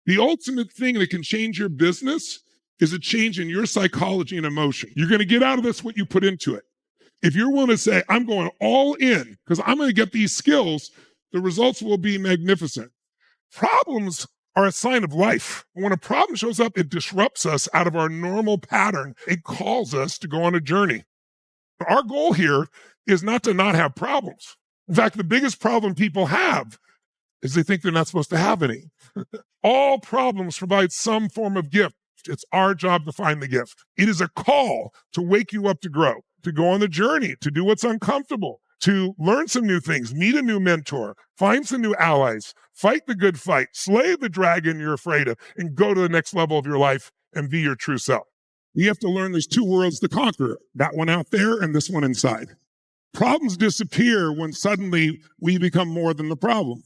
The ultimate thing that can change your business is a change in your psychology and emotion. You're going to get out of this what you put into it. If you're willing to say, I'm going all in because I'm going to get these skills, the results will be magnificent. Problems are a sign of life. When a problem shows up, it disrupts us out of our normal pattern. It calls us to go on a journey. Our goal here is not to not have problems. In fact, the biggest problem people have is they think they're not supposed to have any. All problems provide some form of gift. It's our job to find the gift. It is a call to wake you up to grow, to go on the journey, to do what's uncomfortable, to learn some new things, meet a new mentor, find some new allies, fight the good fight, slay the dragon you're afraid of, and go to the next level of your life and be your true self. You have to learn there's two worlds to conquer, that one out there and this one inside. Problems disappear when suddenly we become more than the problem.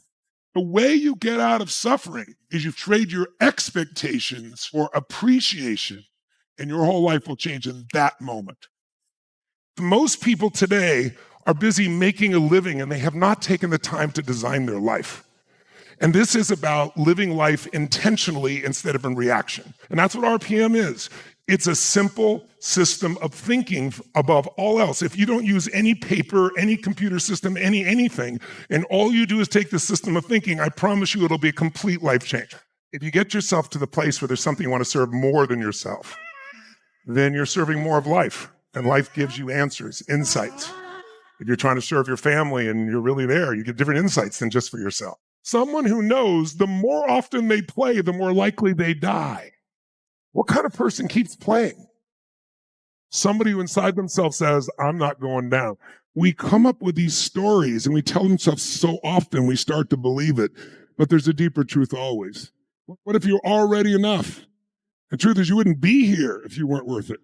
The way you get out of suffering is you trade your expectations for appreciation, and your whole life will change in that moment. Most people today are busy making a living, and they have not taken the time to design their life. And this is about living life intentionally instead of in reaction. And that's what RPM is. It's a simple system of thinking above all else. If you don't use any paper, any computer system, anything, and all you do is take the system of thinking, I promise you it'll be a complete life change. If you get yourself to the place where there's something you want to serve more than yourself, then you're serving more of life. And life gives you answers, insights. If you're trying to serve your family and you're really there, you get different insights than just for yourself. Someone who knows the more often they play, the more likely they die. What kind of person keeps playing? Somebody who inside themselves says, I'm not going down. We come up with these stories and we tell themselves so often we start to believe it, but there's a deeper truth always. What if you're already enough? The truth is you wouldn't be here if you weren't worth it.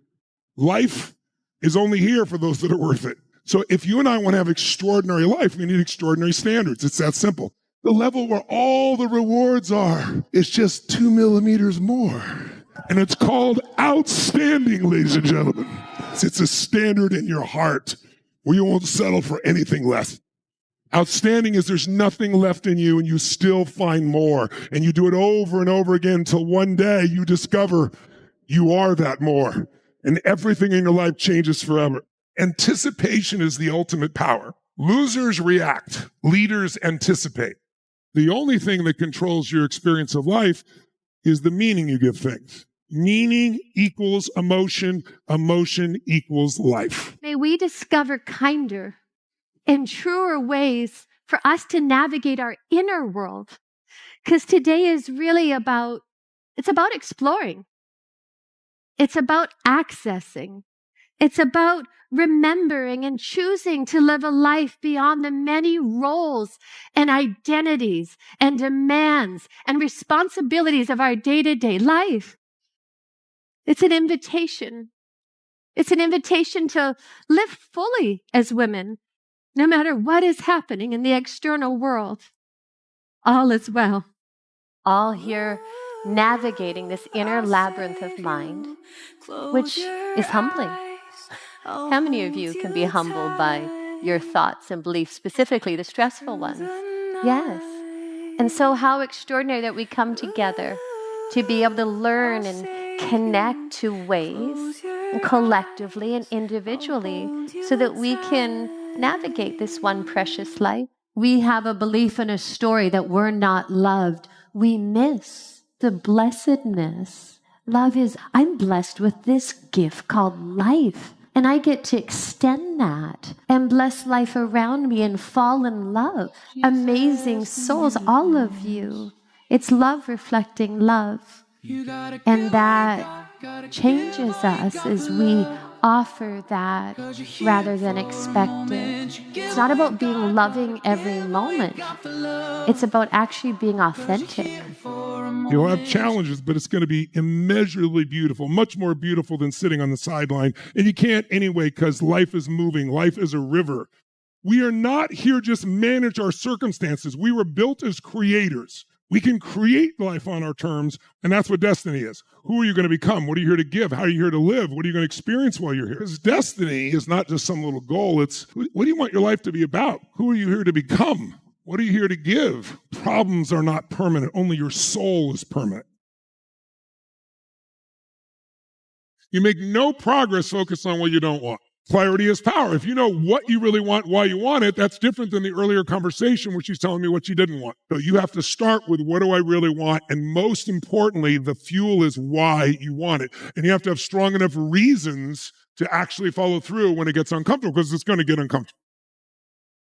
Life is only here for those that are worth it. So if you and I want to have extraordinary life, we need extraordinary standards. It's that simple. The level where all the rewards are is just 2 millimeters more. And it's called outstanding, ladies and gentlemen. It's a standard in your heart where you won't settle for anything less. Outstanding is there's nothing left in you and you still find more. And you do it over and over again until one day you discover you are that more. And everything in your life changes forever. Anticipation is the ultimate power. Losers react. Leaders anticipate. The only thing that controls your experience of life is the meaning you give things. Meaning equals emotion. Emotion equals life. May we discover kinder and truer ways for us to navigate our inner world. Because today is really it's about exploring. It's about accessing. It's about remembering and choosing to live a life beyond the many roles and identities and demands and responsibilities of our day-to-day life. It's an invitation. It's an invitation to live fully as women, no matter what is happening in the external world. All is well. All here navigating this inner labyrinth of mind, which is humbling. How many of you can be humbled by your thoughts and beliefs, specifically the stressful ones? Yes. And so how extraordinary that we come together to be able to learn and connect to ways, collectively and individually, so that we can navigate this one precious life. We have a belief and a story that we're not loved. We miss the blessedness. Love is, I'm blessed with this gift called life. And I get to extend that and bless life around me and fall in love. Amazing souls, all of you. It's love reflecting love. And that changes us as we offer that rather than expect it. It's not about being loving every moment. It's about actually being authentic. You'll have challenges, but it's going to be immeasurably beautiful, much more beautiful than sitting on the sideline. And you can't anyway, because life is moving. Life is a river. We are not here just manage our circumstances. We were built as creators. We can create life on our terms, and that's what destiny is. Who are you going to become? What are you here to give? How are you here to live? What are you going to experience while you're here? Because destiny is not just some little goal. It's what do you want your life to be about? Who are you here to become? What are you here to give? Problems are not permanent. Only your soul is permanent. You make no progress focused on what you don't want. Clarity is power. If you know what you really want, why you want it, that's different than the earlier conversation where she's telling me what she didn't want. So you have to start with what do I really want? And most importantly, the fuel is why you want it. And you have to have strong enough reasons to actually follow through when it gets uncomfortable, because it's going to get uncomfortable.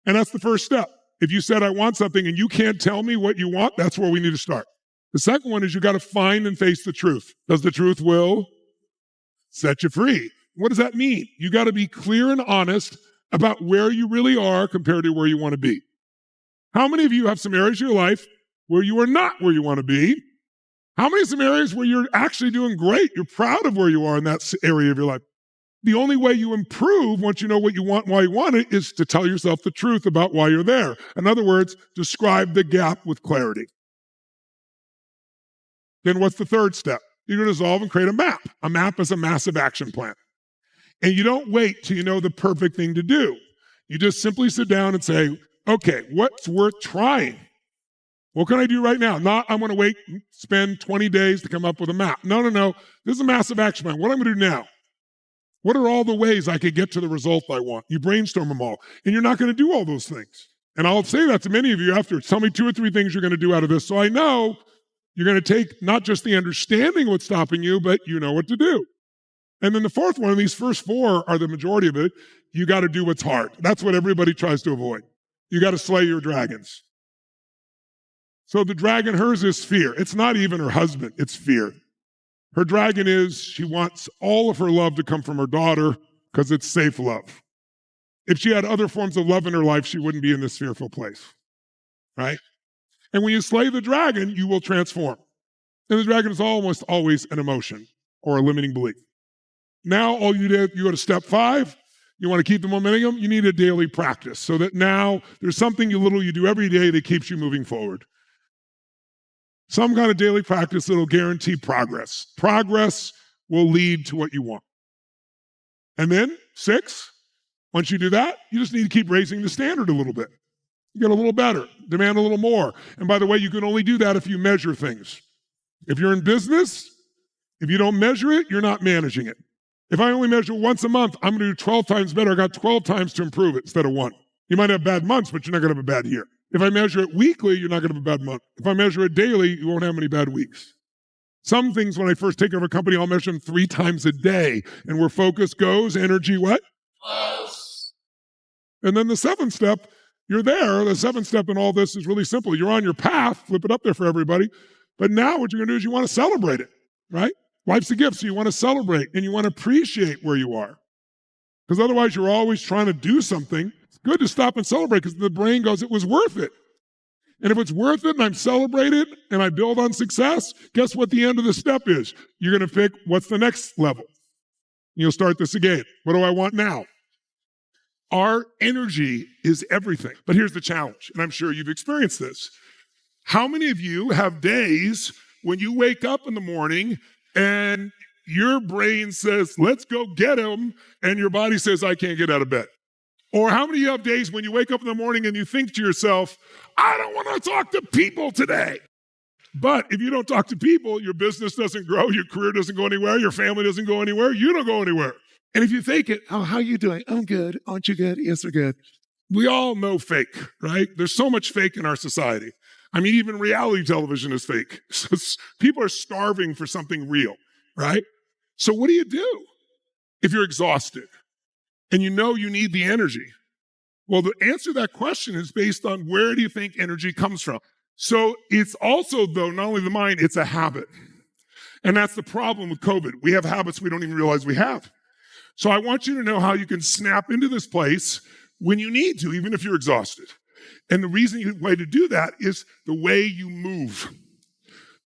And that's the first step. If you said, I want something and you can't tell me what you want, that's where we need to start. The second one is you got to find and face the truth. Because the truth will set you free. What does that mean? You got to be clear and honest about where you really are compared to where you want to be. How many of you have some areas of your life where you are not where you want to be? How many some areas where you're actually doing great? You're proud of where you are in that area of your life. The only way you improve once you know what you want, why you want it, is to tell yourself the truth about why you're there. In other words, describe the gap with clarity. Then what's the third step? You're going to dissolve and create a map. A map is a massive action plan. And you don't wait till you know the perfect thing to do. You just simply sit down and say, okay, what's worth trying? What can I do right now? Not, I'm going to wait, spend 20 days to come up with a map. No. This is a massive action plan. What am I going to do now? What are all the ways I could get to the result I want? You brainstorm them all. And you're not going to do all those things. And I'll say that to many of you afterwards. Tell me 2 or 3 things you're going to do out of this. So I know you're going to take not just the understanding of what's stopping you, but you know what to do. And then the fourth one, these first 4 are the majority of it. You got to do what's hard. That's what everybody tries to avoid. You got to slay your dragons. So the dragon, hers is fear. It's not even her husband, it's fear. Her dragon is she wants all of her love to come from her daughter because it's safe love. If she had other forms of love in her life, she wouldn't be in this fearful place, right? And when you slay the dragon, you will transform. And the dragon is almost always an emotion or a limiting belief. Now, all you did, you go to step 5. You want to keep the momentum? You need a daily practice so that now there's something you do every day that keeps you moving forward. Some kind of daily practice that'll guarantee progress. Progress will lead to what you want. And then 6, once you do that, you just need to keep raising the standard a little bit. You get a little better, demand a little more. And by the way, you can only do that if you measure things. If you're in business, if you don't measure it, you're not managing it. If I only measure once a month, I'm going to do 12 times better. I got 12 times to improve it instead of 1. You might have bad months, but you're not going to have a bad year. If I measure it weekly, you're not going to have a bad month. If I measure it daily, you won't have any bad weeks. Some things, when I first take over a company, I'll measure them 3 times a day. And where focus goes, energy what? Flows. And then the 7th step, you're there. The 7th step in all this is really simple. You're on your path. Flip it up there for everybody. But now what you're going to do is you want to celebrate it, right? Life's a gift, so you want to celebrate and you want to appreciate where you are. Because otherwise you're always trying to do something. It's good to stop and celebrate because the brain goes, it was worth it. And if it's worth it and I'm celebrated and I build on success, guess what the end of the step is? You're going to pick what's the next level. You'll start this again. What do I want now? Our energy is everything. But here's the challenge, and I'm sure you've experienced this. How many of you have days when you wake up in the morning and your brain says, let's go get him, and your body says, I can't get out of bed? Or how many of you have days when you wake up in the morning and you think to yourself, I don't want to talk to people today? But if you don't talk to people, your business doesn't grow, your career doesn't go anywhere, your family doesn't go anywhere, you don't go anywhere. And if you think it, oh, how are you doing? I'm good. Aren't you good? Yes, we're good. We all know fake, right? There's so much fake in our society. I mean, even reality television is fake. So people are starving for something real, right? So what do you do if you're exhausted and you know you need the energy? Well, the answer to that question is based on where do you think energy comes from? So it's also, though, not only the mind, it's a habit. And that's the problem with COVID. We have habits we don't even realize we have. So I want you to know how you can snap into this place when you need to, even if you're exhausted. And the way to do that is the way you move.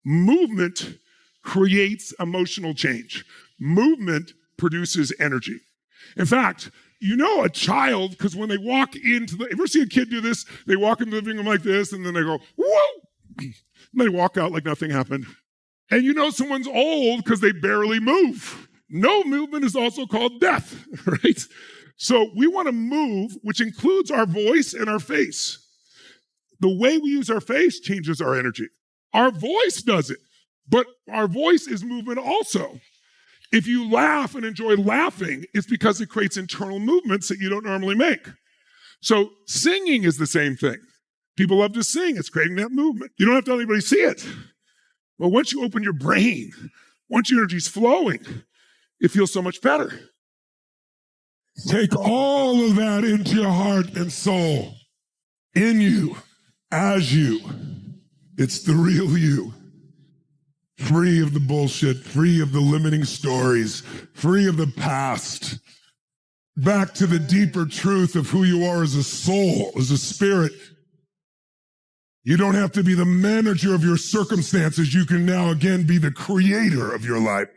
Movement creates emotional change. Movement produces energy. In fact, you know a child, because when they walk ever see a kid do this? They walk into the living room like this, and then they go, whoa! And they walk out like nothing happened. And you know someone's old because they barely move. No movement is also called death, right? So we want to move, which includes our voice and our face. The way we use our face changes our energy. Our voice does it, but our voice is movement also. If you laugh and enjoy laughing, it's because it creates internal movements that you don't normally make. So singing is the same thing. People love to sing. It's creating that movement. You don't have to let anybody see it. But once you open your brain, once your energy's flowing, it feels so much better. Take all of that into your heart and soul, in you, as you. It's the real you. Free of the bullshit, free of the limiting stories, free of the past. Back to the deeper truth of who you are as a soul, as a spirit. You don't have to be the manager of your circumstances. You can now again be the creator of your life.